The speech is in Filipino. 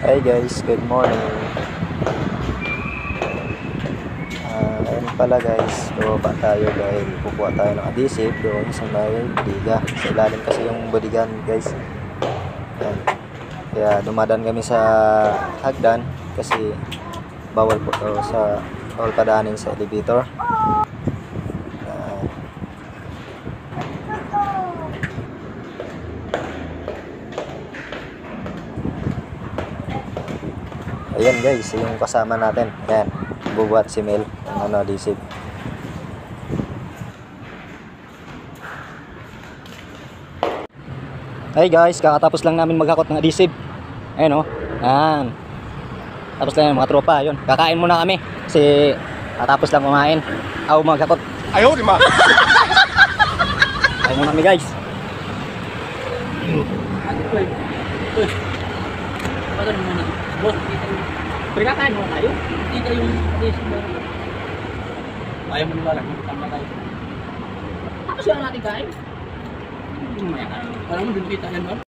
Hi guys, good morning. Ayun pala guys, bumaba tayo dahil kukuha tayo ng adhesive doon sa may bodiga. Sa ilalim kasi yung bodigan guys. Ayan. Kaya dumadaan kami sa hagdan kasi bawal po to sa bawal padaanin sa elevator. Ayan guys, yung kasama natin. Ayan, bubuhat si Mel ng adhesive. Hey guys, kakatapos lang namin maghakot ng adhesive. Ayan o. Ayan. Tapos lang yung mga tropa. Yun. Kakain muna kami. Kasi katapos lang kumain. Aw maghakot. Ayaw, di ba? Kain muna kami guys. Pagano muna. Boss, pinakain mo tayo. Kita yung adhesive mo. Ayaw mo niwala kung tama tayo. Tapos yung natin kain. Parang mo dun kita yan ba?